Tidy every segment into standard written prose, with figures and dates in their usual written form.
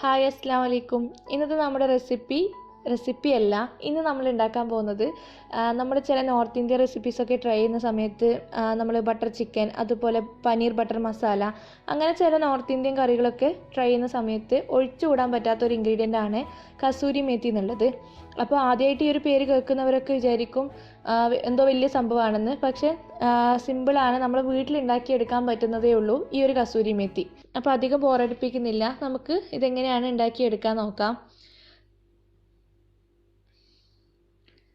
Hi അസ്സലാമു അലൈക്കും. ഇന്നത്തെ നമ്മുടെ റെസിപ്പി അല്ല. ഇന്ന് നമ്മൾ ഉണ്ടാക്കാൻ പോകുന്നത് നമ്മൾ ചില നോർത്ത് ഇന്ത്യൻ റെസിപ്പീസൊക്കെ ട്രൈ ചെയ്യുന്ന സമയത്ത് നമ്മൾ ബട്ടർ ചിക്കൻ, അതുപോലെ പനീർ ബട്ടർ മസാല, അങ്ങനെ ചില നോർത്ത് ഇന്ത്യൻ കറികളൊക്കെ ട്രൈ ചെയ്യുന്ന സമയത്ത് ഒഴിച്ചുകൂടാൻ പറ്റാത്ത ഒരു ഇൻഗ്രീഡിയൻ്റ് ആണ് കസൂരി മേത്തി എന്നുള്ളത്. അപ്പോൾ ആദ്യമായിട്ട് ഈ ഒരു പേര് കേൾക്കുന്നവരൊക്കെ വിചാരിക്കും എന്തോ വലിയ സംഭവമാണെന്ന്. പക്ഷേ സിമ്പിളാണ്, നമ്മൾ വീട്ടിലുണ്ടാക്കിയെടുക്കാൻ പറ്റുന്നതേ ഉള്ളൂ ഈ ഒരു കസൂരി മേത്തി. അപ്പോൾ അധികം ബോറടിപ്പിക്കുന്നില്ല, നമുക്ക് ഇതെങ്ങനെയാണ് ഉണ്ടാക്കിയെടുക്കാൻ നോക്കാം.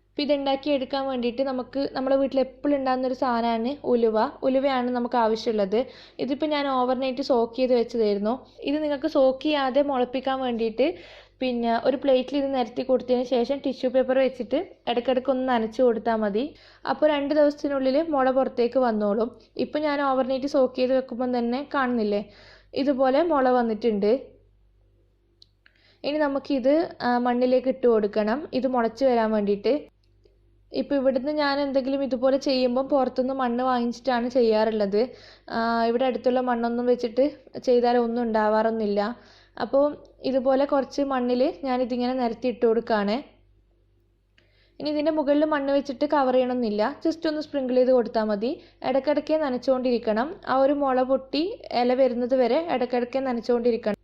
അപ്പോൾ ഇതുണ്ടാക്കിയെടുക്കാൻ വേണ്ടിയിട്ട് നമുക്ക് നമ്മുടെ വീട്ടിൽ എപ്പോഴും ഉണ്ടാകുന്നൊരു സാധനമാണ് ഉലുവയാണ് നമുക്ക് ആവശ്യമുള്ളത്. ഇതിപ്പോൾ ഞാൻ ഓവർനൈറ്റ് സോക്ക് ചെയ്ത് വെച്ചതായിരുന്നു. ഇത് നിങ്ങൾക്ക് സോക്ക് ചെയ്യാതെ മുളപ്പിക്കാൻ വേണ്ടിയിട്ട് പിന്നെ ഒരു പ്ലേറ്റിൽ ഇത് നിരത്തി കൊടുത്തതിന് ശേഷം ടിഷ്യൂ പേപ്പർ വെച്ചിട്ട് ഇടയ്ക്കിടയ്ക്ക് ഒന്ന് നനച്ച് കൊടുത്താൽ മതി. അപ്പോൾ 2 ദിവസത്തിനുള്ളിൽ മുള പുറത്തേക്ക് വന്നോളും. ഇപ്പോൾ ഞാൻ ഓവർനൈറ്റ് സോക്ക് ചെയ്ത് വെക്കുമ്പം തന്നെ കാണുന്നില്ലേ, ഇതുപോലെ മുള വന്നിട്ടുണ്ട്. ഇനി നമുക്കിത് മണ്ണിലേക്ക് ഇട്ട് കൊടുക്കണം, ഇത് മുളച്ച് വരാൻ വേണ്ടിയിട്ട്. ഇപ്പോൾ ഇവിടുന്ന് ഞാൻ എന്തെങ്കിലും ഇതുപോലെ ചെയ്യുമ്പം പുറത്തുനിന്ന് മണ്ണ് വാങ്ങിച്ചിട്ടാണ് ചെയ്യാറുള്ളത്. ഇവിടെ അടുത്തുള്ള മണ്ണൊന്നും വെച്ചിട്ട് ചെയ്താൽ ഒന്നും ഉണ്ടാവാറൊന്നുമില്ല. അപ്പോൾ ഇതുപോലെ കുറച്ച് മണ്ണിൽ ഞാനിതിങ്ങനെ നിരത്തി ഇട്ട് കൊടുക്കുകയാണ്. ഇനി ഇതിൻ്റെ മുകളിൽ മണ്ണ് വെച്ചിട്ട് കവർ ചെയ്യണമെന്നില്ല, ജസ്റ്റ് ഒന്ന് സ്പ്രിങ്കിൾ ചെയ്ത് കൊടുത്താൽ മതി. ഇടയ്ക്കിടയ്ക്ക് നനച്ചുകൊണ്ടിരിക്കണം. ആ ഒരു മുള പൊട്ടി ഇല വരുന്നത് വരെ ഇടയ്ക്കിടയ്ക്ക് നനച്ചുകൊണ്ടിരിക്കണം.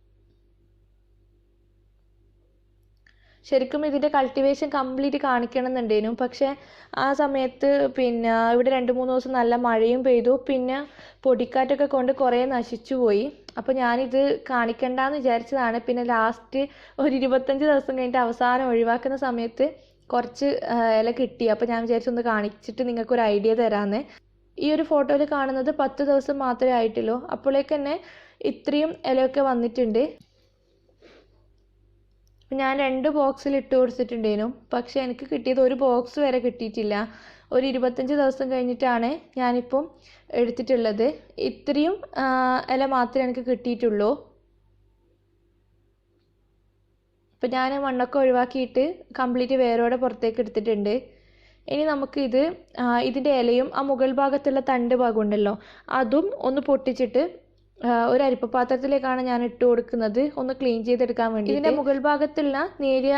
ശരിക്കും ഇതിൻ്റെ കൾട്ടിവേഷൻ കംപ്ലീറ്റ് കാണിക്കണം എന്നുണ്ടേനു, പക്ഷേ ആ സമയത്ത് പിന്നെ ഇവിടെ 2-3 ദിവസം നല്ല മഴയും പെയ്തു, പിന്നെ പൊടിക്കാറ്റൊക്കെ കൊണ്ട് കുറേ നശിച്ചു പോയി. അപ്പോൾ ഞാനിത് കാണിക്കണ്ടെന്ന് വിചാരിച്ചതാണ്. പിന്നെ ലാസ്റ്റ് ഒരു 25 ദിവസം കഴിഞ്ഞിട്ട് അവസാനം ഒഴിവാക്കുന്ന സമയത്ത് കുറച്ച് ഇല കിട്ടി. അപ്പോൾ ഞാൻ വിചാരിച്ചൊന്ന് കാണിച്ചിട്ട് നിങ്ങൾക്കൊരു ഐഡിയ തരാമെന്ന്. ഈ ഒരു ഫോട്ടോയിൽ കാണുന്നത് 10 ദിവസം മാത്രമേ ആയിട്ടുള്ളൂ. അപ്പോഴേക്ക് തന്നെ ഇത്രയും ഇലയൊക്കെ വന്നിട്ടുണ്ട്. ഞാൻ 2 ബോക്സിൽ ഇട്ട് കൊടുത്തിട്ടുണ്ടേനു, പക്ഷേ എനിക്ക് കിട്ടിയത് ഒരു ബോക്സ് വരെ കിട്ടിയിട്ടില്ല. ഒരു 25 ദിവസം കഴിഞ്ഞിട്ടാണ് ഞാനിപ്പം എടുത്തിട്ടുള്ളത്. ഇത്രയും ഇല മാത്രമേ എനിക്ക് കിട്ടിയിട്ടുള്ളൂ. അപ്പം ഞാൻ മണ്ണൊക്കെ ഒഴിവാക്കിയിട്ട് കംപ്ലീറ്റ് വേരോടെ പുറത്തേക്ക് എടുത്തിട്ടുണ്ട്. ഇനി നമുക്കിത് ഇതിൻ്റെ ഇലയും ആ മുകൾ ഭാഗത്തുള്ള തണ്ട് ഭാഗം ഉണ്ടല്ലോ, അതും ഒന്ന് പൊട്ടിച്ചിട്ട് ഒരു അരിപ്പ പാത്രത്തിലേക്കാണ് ഞാൻ ഇട്ട് കൊടുക്കുന്നത്, ഒന്ന് ക്ലീൻ ചെയ്തെടുക്കാൻ വേണ്ടി. ഇതിൻ്റെ മുകൾ ഭാഗത്തുള്ള നേരിയ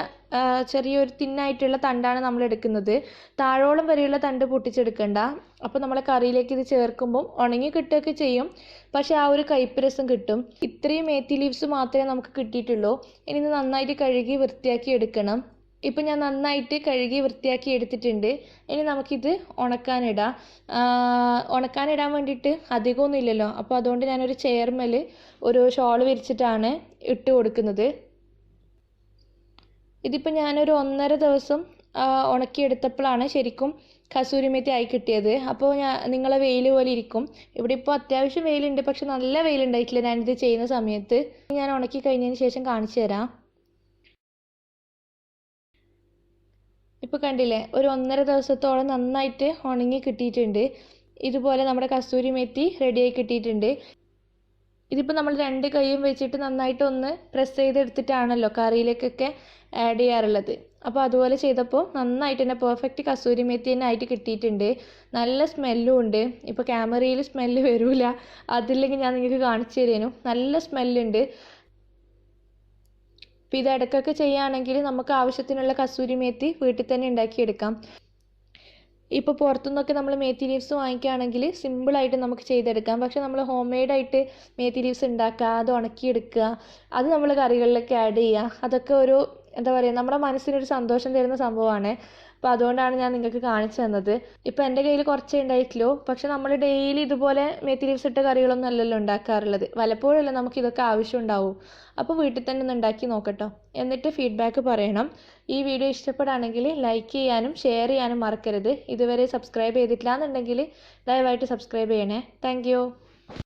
ചെറിയൊരു തിന്നായിട്ടുള്ള തണ്ടാണ് നമ്മൾ എടുക്കുന്നത്. താഴോളം വരെയുള്ള തണ്ട് പൊട്ടിച്ചെടുക്കണ്ട. അപ്പോൾ നമ്മളെ കറിയിലേക്ക് ഇത് ചേർക്കുമ്പം ഉണങ്ങി കിട്ടുകയൊക്കെ ചെയ്യും, പക്ഷേ ആ ഒരു കയ്പ്പ് രസം കിട്ടും. ഇത്രയും മേത്തി ലീവ്സ് മാത്രമേ നമുക്ക് കിട്ടിയിട്ടുള്ളൂ. ഇനി ഇത് നന്നായിട്ട് കഴുകി വൃത്തിയാക്കി എടുക്കണം. ഇപ്പം ഞാൻ നന്നായിട്ട് കഴുകി വൃത്തിയാക്കി എടുത്തിട്ടുണ്ട്. ഇനി നമുക്കിത് ഉണക്കാനിടാം. ഉണക്കാനിടാൻ വേണ്ടിയിട്ട് അധികമൊന്നും ഇല്ലല്ലോ, അപ്പോൾ അതുകൊണ്ട് ഞാനൊരു ചെയർമേൽ ഒരു ഷോൾ വിരിച്ചിട്ടാണ് ഇട്ട് കൊടുക്കുന്നത്. ഇതിപ്പോൾ ഞാനൊരു 1.5 ദിവസം ഉണക്കിയെടുത്തപ്പോഴാണ് ശരിക്കും കസൂരി മേത്തി ആയി കിട്ടിയത്. അപ്പോൾ നിങ്ങളെ വെയിൽ പോലെ ഇരിക്കും. ഇവിടെ ഇപ്പോൾ അത്യാവശ്യം വെയിലുണ്ട്, പക്ഷെ നല്ല വെയിലുണ്ടായിട്ടില്ല ഞാനിത് ചെയ്യുന്ന സമയത്ത്. ഞാൻ ഉണക്കി കഴിഞ്ഞതിന് ശേഷം കാണിച്ചു തരാം. ഇപ്പോൾ കണ്ടില്ലേ, ഒരു 1.5 ദിവസത്തോളം നന്നായിട്ട് ഉണങ്ങി കിട്ടിയിട്ടുണ്ട്. ഇതുപോലെ നമ്മുടെ കസൂരി മേത്തി റെഡിയായി കിട്ടിയിട്ടുണ്ട്. ഇതിപ്പോൾ നമ്മൾ 2 കൈയും വെച്ചിട്ട് നന്നായിട്ട് ഒന്ന് പ്രസ് ചെയ്തെടുത്തിട്ടാണല്ലോ കറിയിലേക്കൊക്കെ ആഡ് ചെയ്യാറുള്ളത്. അപ്പോൾ അതുപോലെ ചെയ്തപ്പോൾ നന്നായിട്ട് തന്നെ പെർഫെക്റ്റ് കസൂരി മേത്തി തന്നെ ആയിട്ട് കിട്ടിയിട്ടുണ്ട്. നല്ല സ്മെല്ലും ഉണ്ട്. ഇപ്പോൾ ക്യാമറയിൽ സ്മെല്ല് വരില്ല, അതില്ലെങ്കിൽ ഞാൻ നിങ്ങൾക്ക് കാണിച്ചു തരുന്നു. നല്ല സ്മെല്ലുണ്ട്. അപ്പോൾ ഇത് ഇടയ്ക്കൊക്കെ ചെയ്യുകയാണെങ്കിൽ നമുക്ക് ആവശ്യത്തിനുള്ള കസൂരി മേത്തി വീട്ടിൽ തന്നെ ഉണ്ടാക്കിയെടുക്കാം. ഇപ്പോൾ പുറത്തുനിന്നൊക്കെ നമ്മൾ മേത്തി ലീവ്സ് വാങ്ങിക്കുകയാണെങ്കിൽ സിമ്പിളായിട്ട് നമുക്ക് ചെയ്തെടുക്കാം. പക്ഷേ നമ്മൾ ഹോം മെയ്ഡായിട്ട് മേത്തി ലീവ്സ് ഉണ്ടാക്കുക, അത് ഉണക്കിയെടുക്കുക, അത് നമ്മൾ കറികളിലേക്ക് ആഡ് ചെയ്യുക, അതൊക്കെ ഒരു എന്താ പറയുക, നമ്മുടെ മനസ്സിനൊരു സന്തോഷം തരുന്ന സംഭവമാണ്. അപ്പോൾ അതുകൊണ്ടാണ് ഞാൻ നിങ്ങൾക്ക് കാണിച്ചു തന്നത്. ഇപ്പോൾ എൻ്റെ കയ്യിൽ കുറച്ചേ ഉണ്ടായിട്ടുള്ളൂ, പക്ഷെ നമ്മൾ ഡെയിലി ഇതുപോലെ മേത്തി ലീവ്സ് ഇട്ട കറികളൊന്നും അല്ലല്ലോ ഉണ്ടാക്കാറുള്ളത്. വല്ലപ്പോഴല്ലേ നമുക്ക് ഇതൊക്കെ ആവശ്യം ഉണ്ടാവും. അപ്പോൾ വീട്ടിൽ തന്നെ ഒന്ന് ഉണ്ടാക്കി നോക്കട്ടോ, എന്നിട്ട് ഫീഡ്ബാക്ക് പറയണം. ഈ വീഡിയോ ഇഷ്ടപ്പെടുകയാണെങ്കിൽ ലൈക്ക് ചെയ്യാനും ഷെയർ ചെയ്യാനും മറക്കരുത്. ഇതുവരെ സബ്സ്ക്രൈബ് ചെയ്തിട്ടില്ല എന്നുണ്ടെങ്കിൽ ദയവായിട്ട് സബ്സ്ക്രൈബ് ചെയ്യണേ. താങ്ക്